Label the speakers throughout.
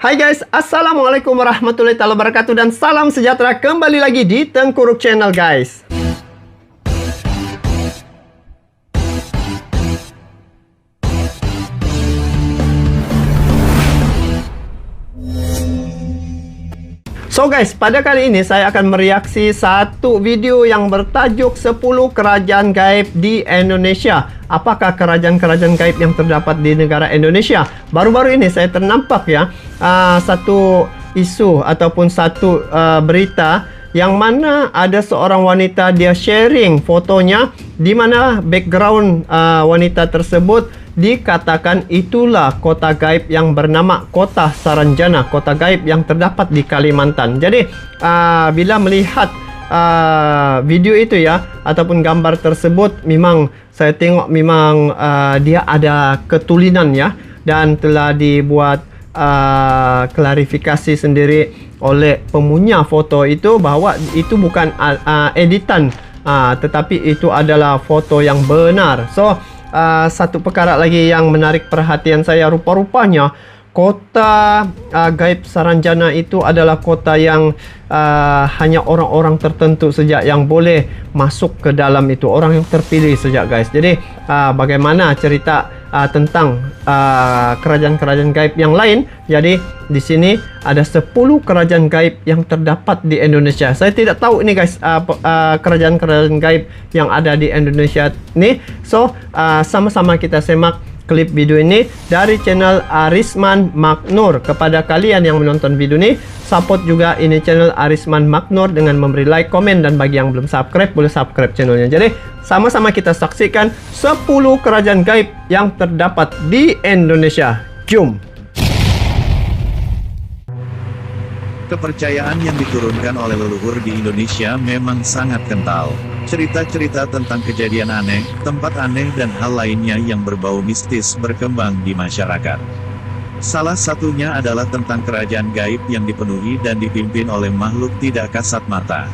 Speaker 1: Hai guys, Assalamualaikum warahmatullahi wabarakatuh dan salam sejahtera kembali lagi di Tengkuruk Channel guys. So guys, pada kali ini saya akan mereaksi satu video yang bertajuk 10 kerajaan gaib di Indonesia. Apakah kerajaan-kerajaan gaib yang terdapat di negara Indonesia? Baru-baru ini saya ternampak ya satu isu ataupun satu berita yang mana ada seorang wanita, dia sharing fotonya di mana background wanita tersebut dikatakan itulah kota gaib yang bernama Kota Saranjana, kota gaib yang terdapat di Kalimantan. Jadi bila melihat video itu ya ataupun gambar tersebut, memang saya tengok memang dia ada ketulinan ya, dan telah dibuat klarifikasi sendiri oleh pemunya foto itu bahawa itu bukan editan, tetapi itu adalah foto yang benar. So satu perkara lagi yang menarik perhatian saya, rupa-rupanya kota gaib Saranjana itu adalah kota yang hanya orang-orang tertentu saja yang boleh masuk ke dalam itu, orang yang terpilih saja guys. Jadi bagaimana cerita tentang kerajaan-kerajaan gaib yang lain? Jadi di sini ada 10 kerajaan gaib yang terdapat di Indonesia. Saya tidak tahu ini guys kerajaan-kerajaan gaib yang ada di Indonesia ini. So sama-sama kita semak klip video ini dari channel Arisman Maknur. Kepada kalian yang menonton video ini, support juga ini channel Arisman Maknur dengan memberi like, komen, dan bagi yang belum subscribe boleh subscribe channelnya. Jadi sama-sama kita saksikan 10 kerajaan gaib yang terdapat di Indonesia. Jom.
Speaker 2: Kepercayaan yang diturunkan oleh leluhur di Indonesia memang sangat kental. Cerita-cerita tentang kejadian aneh, tempat aneh, dan hal lainnya yang berbau mistis berkembang di masyarakat. Salah satunya adalah tentang kerajaan gaib yang dipenuhi dan dipimpin oleh makhluk tidak kasat mata.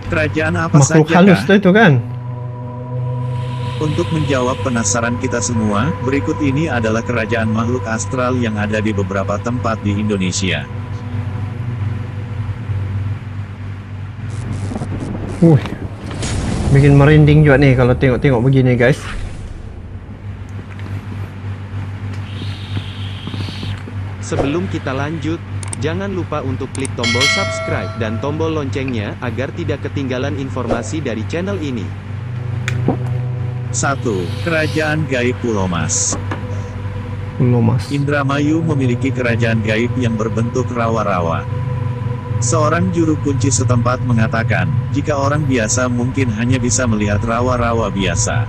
Speaker 2: Kerajaan apa
Speaker 1: Makhluk
Speaker 2: saja
Speaker 1: halus itu kan?
Speaker 2: Untuk menjawab penasaran kita semua, berikut ini adalah kerajaan makhluk astral yang ada di beberapa tempat di Indonesia.
Speaker 1: Bikin merinding juga nih kalau tengok-tengok begini guys.
Speaker 3: Sebelum kita lanjut, jangan lupa untuk klik tombol subscribe dan tombol loncengnya agar tidak ketinggalan informasi dari channel ini.
Speaker 2: 1. Kerajaan Gaib Pulau Mas.
Speaker 1: Pulau Mas.
Speaker 2: Indramayu memiliki kerajaan gaib yang berbentuk rawa-rawa. Seorang juru kunci setempat mengatakan, jika orang biasa mungkin hanya bisa melihat rawa-rawa biasa.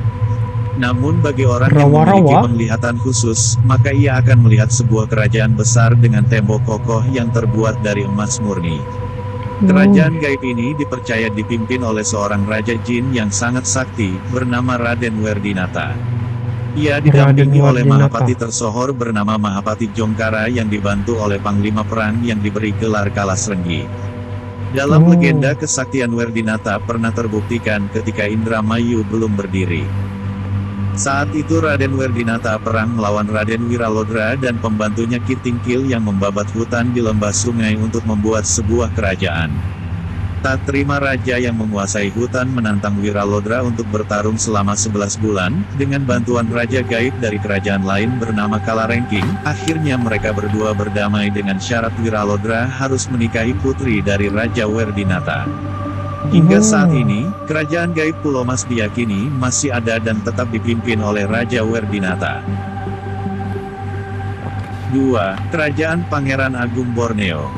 Speaker 2: Namun bagi orang yang memiliki penglihatan khusus, maka ia akan melihat sebuah kerajaan besar dengan tembok kokoh yang terbuat dari emas murni. Kerajaan gaib ini dipercaya dipimpin oleh seorang raja jin yang sangat sakti, bernama Raden Werdinata. Ia didampingi oleh Mahapati tersohor bernama Mahapati Jongkara yang dibantu oleh panglima perang yang diberi gelar Kalasrenggi. Dalam legenda, kesaktian Werdinata pernah terbuktikan ketika Indramayu belum berdiri. Saat itu Raden Werdinata perang melawan Raden Wiralodra dan pembantunya Ki Tingkil yang membabat hutan di lembah sungai untuk membuat sebuah kerajaan. Tak terima raja yang menguasai hutan menantang Wiralodra untuk bertarung selama 11 bulan, dengan bantuan raja gaib dari kerajaan lain bernama Kalarengking, akhirnya mereka berdua berdamai dengan syarat Wiralodra harus menikahi putri dari Raja Werdinata. Hingga saat ini, kerajaan gaib Pulau Mas diyakini masih ada dan tetap dipimpin oleh Raja Werdinata. 2. Kerajaan Pangeran Agung Borneo.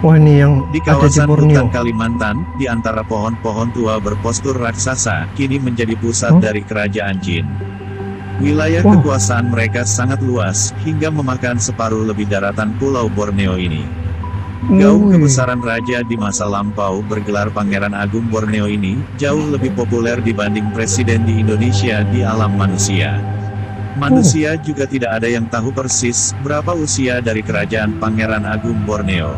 Speaker 1: Wah, ini yang
Speaker 2: di
Speaker 1: ada di
Speaker 2: kawasan
Speaker 1: Borneo.
Speaker 2: hutan Kalimantan, di antara pohon-pohon tua berpostur raksasa, kini menjadi pusat dari kerajaan jin. Wilayah kekuasaan mereka sangat luas, hingga memakan separuh lebih daratan Pulau Borneo ini. Gaung kebesaran raja di masa lampau bergelar Pangeran Agung Borneo ini, jauh lebih populer dibanding presiden di Indonesia di alam manusia. Manusia juga tidak ada yang tahu persis berapa usia dari kerajaan Pangeran Agung Borneo.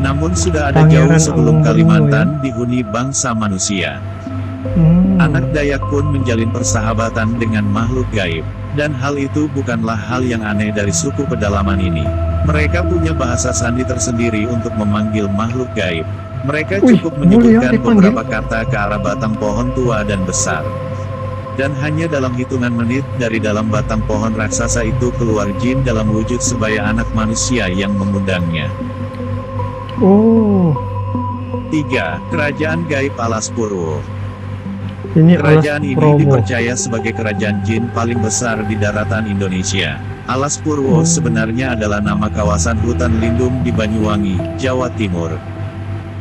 Speaker 2: Namun sudah ada jauh sebelum Kalimantan dihuni bangsa manusia. Anak Dayak pun menjalin persahabatan dengan makhluk gaib. Dan hal itu bukanlah hal yang aneh dari suku pedalaman ini. Mereka punya bahasa sandi tersendiri untuk memanggil makhluk gaib. Mereka
Speaker 1: Wih,
Speaker 2: cukup
Speaker 1: boleh ya
Speaker 2: menyebutkan
Speaker 1: dipanggil?
Speaker 2: beberapa kata ke arah batang pohon tua dan besar. Dan hanya dalam hitungan menit dari dalam batang pohon raksasa itu keluar jin dalam wujud sebaya anak manusia yang mengundangnya.
Speaker 1: Oh,
Speaker 2: 3. Kerajaan Gaib Alas Purwo.
Speaker 1: ini Alas
Speaker 2: Kerajaan ini
Speaker 1: Purwo.
Speaker 2: dipercaya sebagai kerajaan jin paling besar di daratan Indonesia. Alas Purwo sebenarnya adalah nama kawasan hutan lindung di Banyuwangi, Jawa Timur.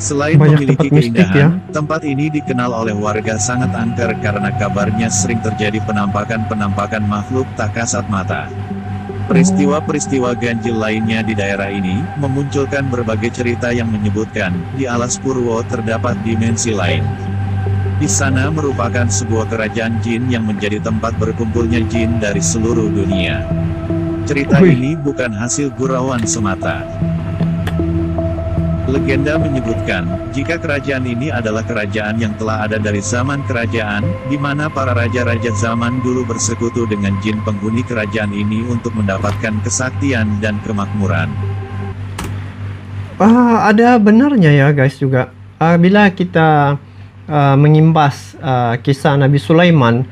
Speaker 2: Selain
Speaker 1: Banyak
Speaker 2: memiliki
Speaker 1: tempat mistik
Speaker 2: keindahan, tempat ini dikenal oleh warga sangat angker karena kabarnya sering terjadi penampakan-penampakan makhluk tak kasat mata. Peristiwa-peristiwa ganjil lainnya di daerah ini memunculkan berbagai cerita yang menyebutkan di Alas Purwo terdapat dimensi lain. Di sana merupakan sebuah kerajaan jin yang menjadi tempat berkumpulnya jin dari seluruh dunia. Cerita
Speaker 1: Wih.
Speaker 2: ini bukan hasil gurauan semata. Legenda menyebutkan, jika kerajaan ini adalah kerajaan yang telah ada dari zaman kerajaan, di mana para raja-raja zaman dulu bersekutu dengan jin penghuni kerajaan ini untuk mendapatkan kesaktian dan kemakmuran.
Speaker 1: Ada benarnya ya guys juga. Bila kita mengimbas kisah Nabi Sulaiman,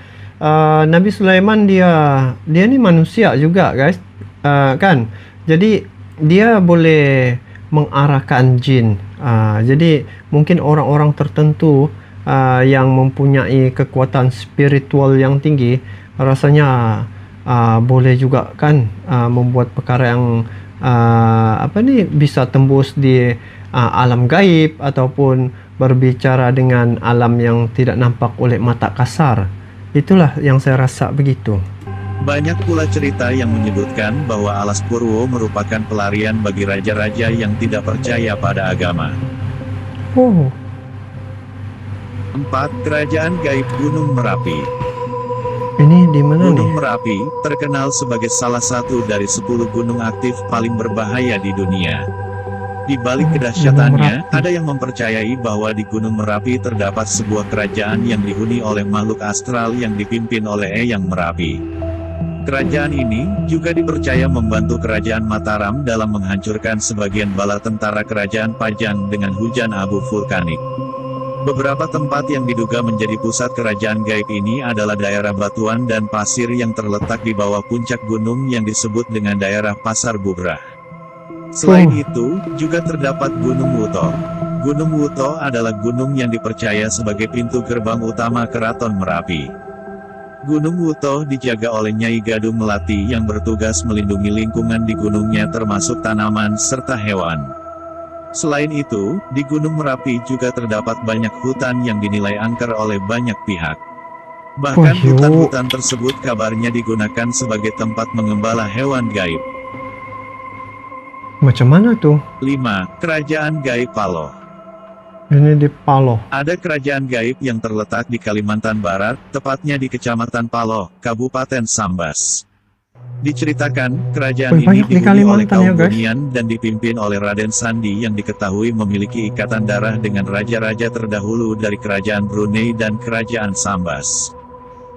Speaker 1: Nabi Sulaiman dia ini manusia juga guys, kan? Jadi dia boleh mengarahkan jin. Jadi mungkin orang-orang tertentu yang mempunyai kekuatan spiritual yang tinggi, rasanya boleh juga kan membuat perkara yang bisa tembus di alam gaib ataupun berbicara dengan alam yang tidak nampak oleh mata kasar. Itulah yang saya rasa begitu.
Speaker 2: Banyak pula cerita yang menyebutkan bahwa Alas Purwo merupakan pelarian bagi raja-raja yang tidak percaya pada agama.
Speaker 1: Oh,
Speaker 2: 4. Kerajaan Gaib Gunung Merapi.
Speaker 1: ini di mana nih?
Speaker 2: Gunung Merapi, terkenal sebagai salah satu dari 10 gunung aktif paling berbahaya di dunia. Di balik kedahsyatannya,
Speaker 1: Merapi.
Speaker 2: ada yang mempercayai bahwa di Gunung Merapi terdapat sebuah kerajaan yang dihuni oleh makhluk astral yang dipimpin oleh Eyang Merapi. Kerajaan ini juga dipercaya membantu kerajaan Mataram dalam menghancurkan sebagian bala tentara kerajaan Pajang dengan hujan abu vulkanik. Beberapa tempat yang diduga menjadi pusat kerajaan gaib ini adalah daerah batuan dan pasir yang terletak di bawah puncak gunung yang disebut dengan daerah Pasar Bubrah. Selain itu, juga terdapat Gunung Wuto. Gunung Wuto adalah gunung yang dipercaya sebagai pintu gerbang utama Keraton Merapi. Gunung Wuto dijaga oleh Nyai Gadung Melati yang bertugas melindungi lingkungan di gunungnya termasuk tanaman serta hewan. Selain itu, di Gunung Merapi juga terdapat banyak hutan yang dinilai angker oleh banyak pihak. Bahkan
Speaker 1: Wah, yuk.
Speaker 2: hutan-hutan tersebut kabarnya digunakan sebagai tempat mengembala hewan gaib.
Speaker 1: Macam mana tuh?
Speaker 2: 5. Kerajaan Gaib Paloh.
Speaker 1: Ini di Paloh.
Speaker 2: Ada kerajaan gaib yang terletak di Kalimantan Barat, tepatnya di Kecamatan Paloh, Kabupaten Sambas. Diceritakan, kerajaan
Speaker 1: Wih,
Speaker 2: ini
Speaker 1: banyak di
Speaker 2: dihuni oleh
Speaker 1: Kalimantan ya,
Speaker 2: kaum
Speaker 1: guys.
Speaker 2: Bunian dan dipimpin oleh Raden Sandi yang diketahui memiliki ikatan darah dengan raja-raja terdahulu dari kerajaan Brunei dan kerajaan Sambas.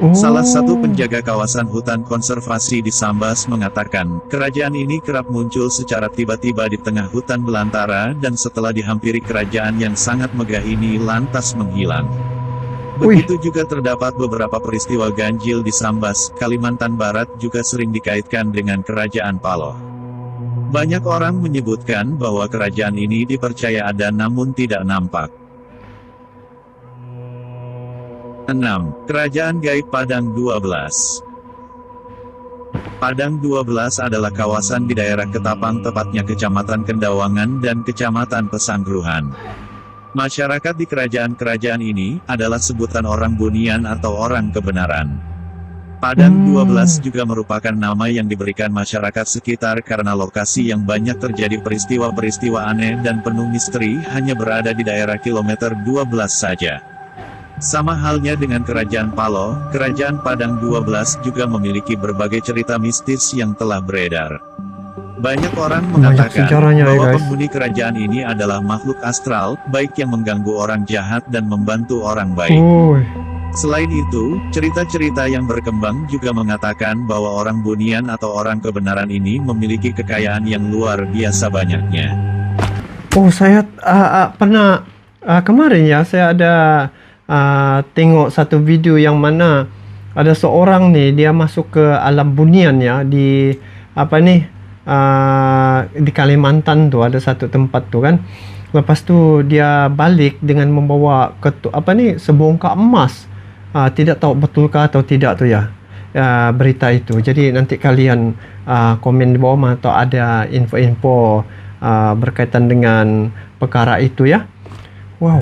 Speaker 1: Oh.
Speaker 2: Salah satu penjaga kawasan hutan konservasi di Sambas mengatakan, kerajaan ini kerap muncul secara tiba-tiba di tengah hutan belantara dan setelah dihampiri kerajaan yang sangat megah ini lantas menghilang. Begitu juga terdapat beberapa peristiwa ganjil di Sambas, Kalimantan Barat juga sering dikaitkan dengan kerajaan Paloh. Banyak orang menyebutkan bahwa kerajaan ini dipercaya ada namun tidak nampak. 6. Kerajaan Gaib Padang 12. Padang 12 adalah kawasan di daerah Ketapang tepatnya Kecamatan Kendawangan dan Kecamatan Pesanggruhan. Masyarakat di kerajaan-kerajaan ini adalah sebutan orang Bunian atau orang kebenaran. Padang 12 juga merupakan nama yang diberikan masyarakat sekitar karena lokasi yang banyak terjadi peristiwa-peristiwa aneh dan penuh misteri hanya berada di daerah kilometer 12 saja. Sama halnya dengan kerajaan Paloh, kerajaan Padang 12 juga memiliki berbagai cerita mistis yang telah beredar. Banyak orang mengatakan
Speaker 1: sejarahnya ya,
Speaker 2: bahwa
Speaker 1: guys.
Speaker 2: penghuni kerajaan ini adalah makhluk astral, baik yang mengganggu orang jahat dan membantu orang baik.
Speaker 1: Oh,
Speaker 2: Selain itu, cerita-cerita yang berkembang juga mengatakan bahwa orang Bunian atau orang kebenaran ini memiliki kekayaan yang luar biasa banyaknya.
Speaker 1: Oh, saya pernah kemarin ya, saya ada tengok satu video yang mana ada seorang nih, dia masuk ke alam Bunian ya, di di Kalimantan tuh ada satu tempat tuh kan. Lepas tu dia balik dengan membawa sebongkah emas. Tidak tahu betulkah atau tidak tuh ya, berita itu. Jadi nanti kalian komen di bawah atau ada info-info berkaitan dengan perkara itu ya. Wow.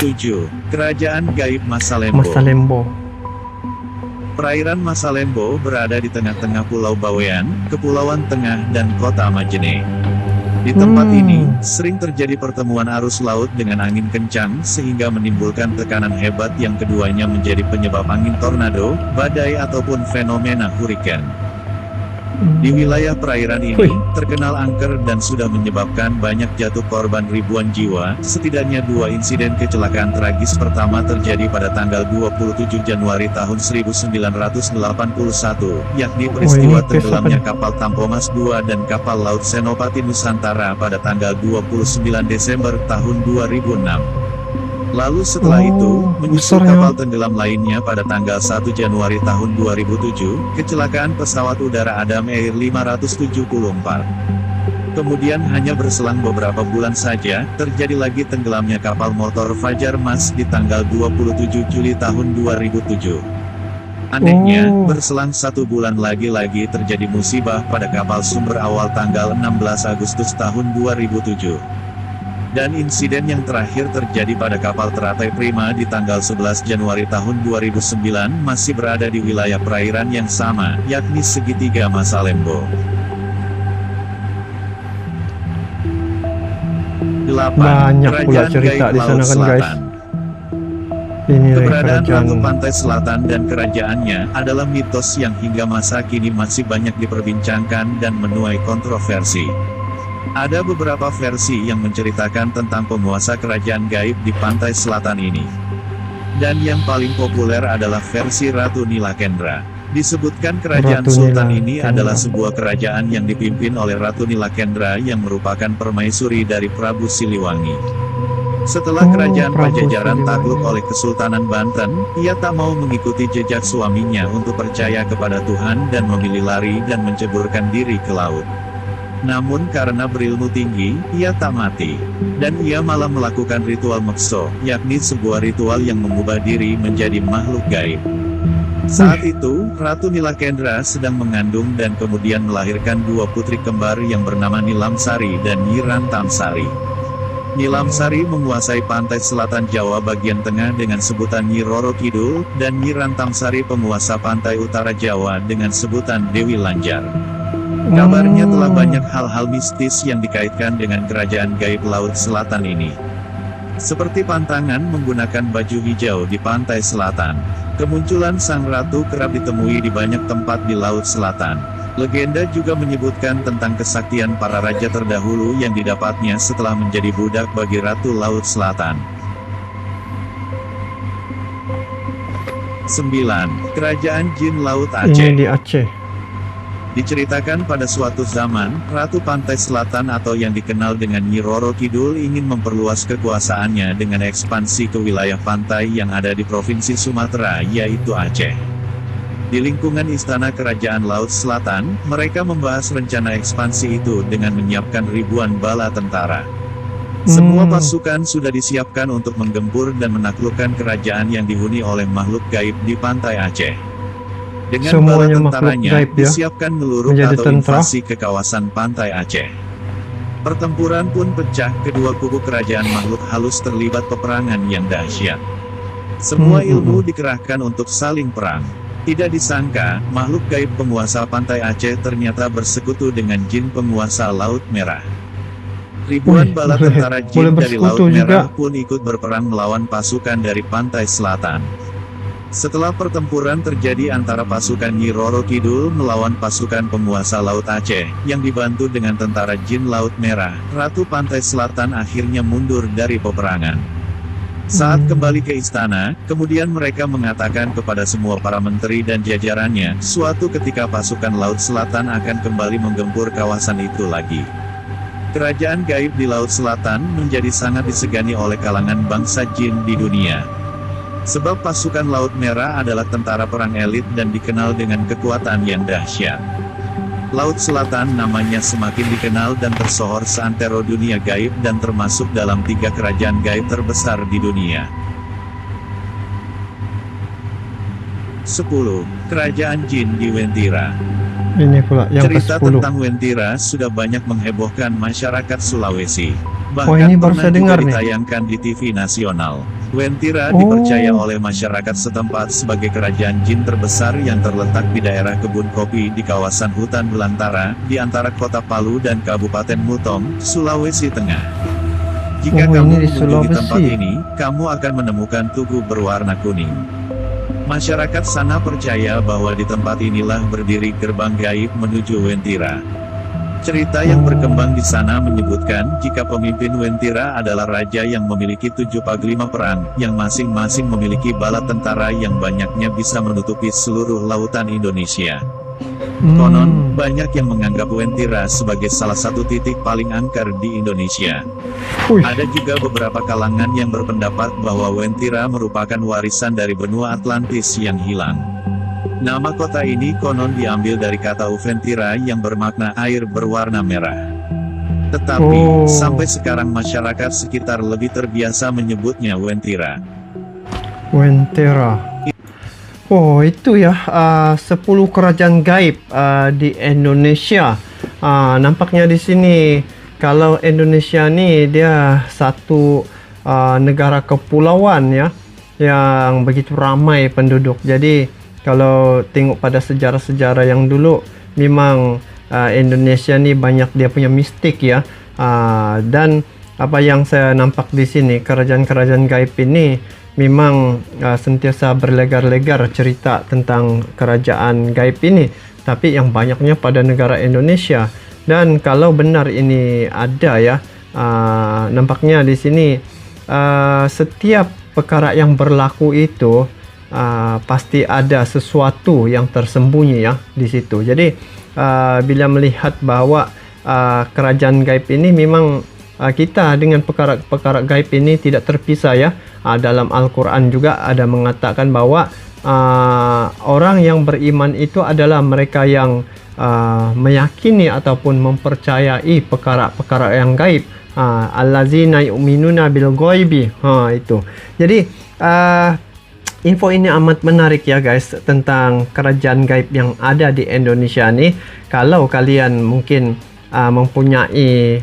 Speaker 2: 7. Kerajaan Gaib Masalembo.
Speaker 1: Masalembo.
Speaker 2: Perairan Masalembo berada di tengah-tengah Pulau Bawean, Kepulauan Tengah, dan Kota Majene. Di tempat ini, sering terjadi pertemuan arus laut dengan angin kencang sehingga menimbulkan tekanan hebat yang keduanya menjadi penyebab angin tornado, badai ataupun fenomena hurrikan. Di wilayah perairan ini, terkenal angker dan sudah menyebabkan banyak jatuh korban ribuan jiwa. Setidaknya 2 insiden kecelakaan tragis pertama terjadi pada tanggal 27 Januari tahun 1981, yakni peristiwa tenggelamnya kapal Tampomas II dan kapal laut Senopati Nusantara pada tanggal 29 Desember tahun 2006. Lalu setelah itu, menyusul kapal tenggelam lainnya pada tanggal 1 Januari tahun 2007, kecelakaan pesawat udara Adam Air 574. Kemudian hanya berselang beberapa bulan saja, terjadi lagi tenggelamnya kapal motor Fajar Mas di tanggal 27 Juli tahun 2007. Anehnya, berselang 1 bulan lagi terjadi musibah pada kapal sumber awal tanggal 16 Agustus tahun 2007. Dan insiden yang terakhir terjadi pada kapal Teratai Prima di tanggal 11 Januari tahun 2009 masih berada di wilayah perairan yang sama, yakni segitiga Masalembo. 8.
Speaker 1: Banyak pula
Speaker 2: Kerajaan
Speaker 1: cerita
Speaker 2: Gaib
Speaker 1: di sana
Speaker 2: Laut
Speaker 1: kan guys.
Speaker 2: Selatan.
Speaker 1: Ini
Speaker 2: Keberadaan
Speaker 1: kerajaan
Speaker 2: Ratu Pantai Selatan dan kerajaannya adalah mitos yang hingga masa kini masih banyak diperbincangkan dan menuai kontroversi. Ada beberapa versi yang menceritakan tentang penguasa kerajaan gaib di pantai selatan ini. Dan yang paling populer adalah versi Ratu Nilakendra. Disebutkan kerajaan
Speaker 1: Ratu
Speaker 2: Sultan ini
Speaker 1: Nilakendra
Speaker 2: adalah sebuah kerajaan yang dipimpin oleh Ratu Nilakendra yang merupakan permaisuri dari Prabu Siliwangi. Setelah kerajaan
Speaker 1: Prabu
Speaker 2: Pajajaran
Speaker 1: Siliwangi.
Speaker 2: takluk oleh Kesultanan Banten, ia tak mau mengikuti jejak suaminya untuk percaya kepada Tuhan dan memilih lari dan menceburkan diri ke laut. Namun karena berilmu tinggi, ia tak mati. Dan ia malah melakukan ritual mekso, yakni sebuah ritual yang mengubah diri menjadi makhluk gaib. Saat itu, Ratu Nilakendra sedang mengandung dan kemudian melahirkan 2 putri kembar yang bernama Nilamsari dan Nyi Rantamsari. Nilamsari menguasai pantai selatan Jawa bagian tengah dengan sebutan Nyi Roro Kidul, dan Nyi Rantamsari penguasa pantai utara Jawa dengan sebutan Dewi Lanjar. Kabarnya telah banyak hal-hal mistis yang dikaitkan dengan kerajaan gaib Laut Selatan ini. Seperti pantangan menggunakan baju hijau di pantai selatan. Kemunculan sang ratu kerap ditemui di banyak tempat di Laut Selatan. Legenda juga menyebutkan tentang kesaktian para raja terdahulu yang didapatnya setelah menjadi budak bagi Ratu Laut Selatan. 9. Kerajaan Jin Laut Aceh.
Speaker 1: Ini di Aceh.
Speaker 2: Diceritakan pada suatu zaman, Ratu Pantai Selatan atau yang dikenal dengan Nyi Roro Kidul ingin memperluas kekuasaannya dengan ekspansi ke wilayah pantai yang ada di Provinsi Sumatera, yaitu Aceh. Di lingkungan Istana Kerajaan Laut Selatan, mereka membahas rencana ekspansi itu dengan menyiapkan ribuan bala tentara. Semua pasukan sudah disiapkan untuk menggempur dan menaklukkan kerajaan yang dihuni oleh makhluk gaib di pantai Aceh. Dengan bala
Speaker 1: Semuanya
Speaker 2: tentaranya,
Speaker 1: makhluk gaib ya,
Speaker 2: disiapkan ngeluruk
Speaker 1: menjadi
Speaker 2: atau
Speaker 1: tentara.
Speaker 2: invasi ke kawasan pantai Aceh. Pertempuran pun pecah, kedua kubu kerajaan makhluk halus terlibat peperangan yang dahsyat. Semua ilmu dikerahkan untuk saling perang. Tidak disangka, makhluk gaib penguasa pantai Aceh ternyata bersekutu dengan jin penguasa Laut Merah. Ribuan bala tentara jin dari Laut Merah pun ikut berperang melawan pasukan dari pantai selatan. Setelah pertempuran terjadi antara pasukan Nyi Roro Kidul melawan pasukan penguasa Laut Aceh, yang dibantu dengan tentara jin Laut Merah, Ratu Pantai Selatan akhirnya mundur dari peperangan. Saat kembali ke istana, kemudian mereka mengatakan kepada semua para menteri dan jajarannya, suatu ketika pasukan Laut Selatan akan kembali menggempur kawasan itu lagi. Kerajaan gaib di Laut Selatan menjadi sangat disegani oleh kalangan bangsa jin di dunia. Sebab pasukan Laut Merah adalah tentara perang elit dan dikenal dengan kekuatan yang dahsyat. Laut Selatan namanya semakin dikenal dan tersohor seantero dunia gaib dan termasuk dalam 3 kerajaan gaib terbesar di dunia. 10. Kerajaan Jin di Wentira.
Speaker 1: Ini pula yang
Speaker 2: Cerita
Speaker 1: ke-10.
Speaker 2: tentang Wentira sudah banyak menghebohkan masyarakat Sulawesi.
Speaker 1: Oh, ini baru
Speaker 2: Pernah
Speaker 1: saya
Speaker 2: juga
Speaker 1: dengar nih.
Speaker 2: ditayangkan di TV nasional. Wentira dipercaya oleh masyarakat setempat sebagai kerajaan jin terbesar yang terletak di daerah kebun kopi di kawasan hutan belantara, di antara kota Palu dan Kabupaten Mutong, Sulawesi Tengah. Jika
Speaker 1: Oh,
Speaker 2: kamu
Speaker 1: ini di
Speaker 2: mengunjungi tempat
Speaker 1: Sulawesi.
Speaker 2: ini, kamu akan menemukan tugu berwarna kuning. Masyarakat sana percaya bahwa di tempat inilah berdiri gerbang gaib menuju Wentira. Cerita yang berkembang di sana menyebutkan jika pemimpin Wentira adalah raja yang memiliki 7 panglima perang, yang masing-masing memiliki bala tentara yang banyaknya bisa menutupi seluruh lautan Indonesia. Konon, banyak yang menganggap Wentira sebagai salah satu titik paling angker di Indonesia.
Speaker 1: Wih.
Speaker 2: Ada juga beberapa kalangan yang berpendapat bahwa Wentira merupakan warisan dari benua Atlantis yang hilang. Nama kota ini konon diambil dari kata Uventira yang bermakna air berwarna merah. Tetapi, sampai sekarang masyarakat sekitar lebih terbiasa menyebutnya Wentira.
Speaker 1: Wentira. Oh, itu ya 10 kerajaan gaib di Indonesia. Nampaknya di sini kalau Indonesia nih dia satu negara kepulauan ya yang begitu ramai penduduk. Jadi kalau tengok pada sejarah-sejarah yang dulu, memang Indonesia ni banyak dia punya mistik ya. Dan apa yang saya nampak di sini, kerajaan-kerajaan gaib ini memang sentiasa berlegar-legar cerita tentang kerajaan gaib ini. Tapi yang banyaknya pada negara Indonesia. Dan kalau benar ini ada ya, nampaknya di sini setiap perkara yang berlaku itu pasti ada sesuatu yang tersembunyi ya di situ. Jadi bila melihat bahwa kerajaan gaib ini memang kita dengan perkara-perkara gaib ini tidak terpisah ya. Dalam Al-Quran juga ada mengatakan bahwa orang yang beriman itu adalah mereka yang meyakini ataupun mempercayai perkara-perkara yang gaib. Allazina yu'minuna bil ghaibi. Itu. Jadi info ini amat menarik ya guys, tentang kerajaan gaib yang ada di Indonesia nih. Kalau kalian mungkin mempunyai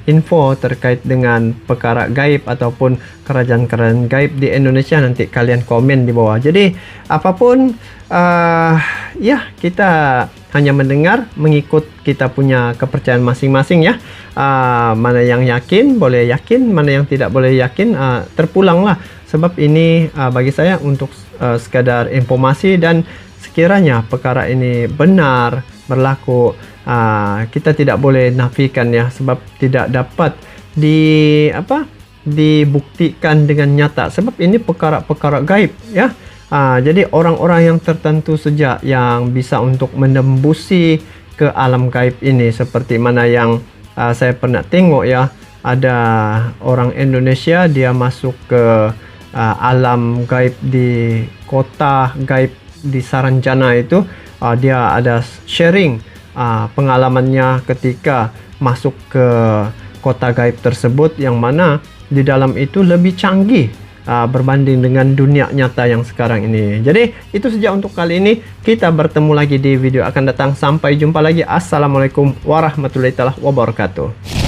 Speaker 1: info terkait dengan perkara gaib ataupun kerajaan-kerajaan gaib di Indonesia, nanti kalian komen di bawah. Jadi apapun ya, kita hanya mendengar mengikut kita punya kepercayaan masing-masing ya. Mana yang yakin boleh yakin, mana yang tidak boleh yakin terpulanglah. Sebab ini bagi saya untuk sekadar informasi, dan sekiranya perkara ini benar berlaku, kita tidak boleh nafikan ya, sebab tidak dapat dibuktikan dengan nyata, sebab ini perkara-perkara gaib ya. Jadi orang-orang yang tertentu saja yang bisa untuk menembusi ke alam gaib ini, seperti mana yang saya pernah tengok ya, ada orang Indonesia dia masuk ke alam gaib di kota gaib di Saranjana itu. Dia ada sharing pengalamannya ketika masuk ke kota gaib tersebut, yang mana di dalam itu lebih canggih berbanding dengan dunia nyata yang sekarang ini. Jadi itu saja untuk kali ini. Kita bertemu lagi di video akan datang. Sampai jumpa lagi. Assalamualaikum warahmatullahi wabarakatuh.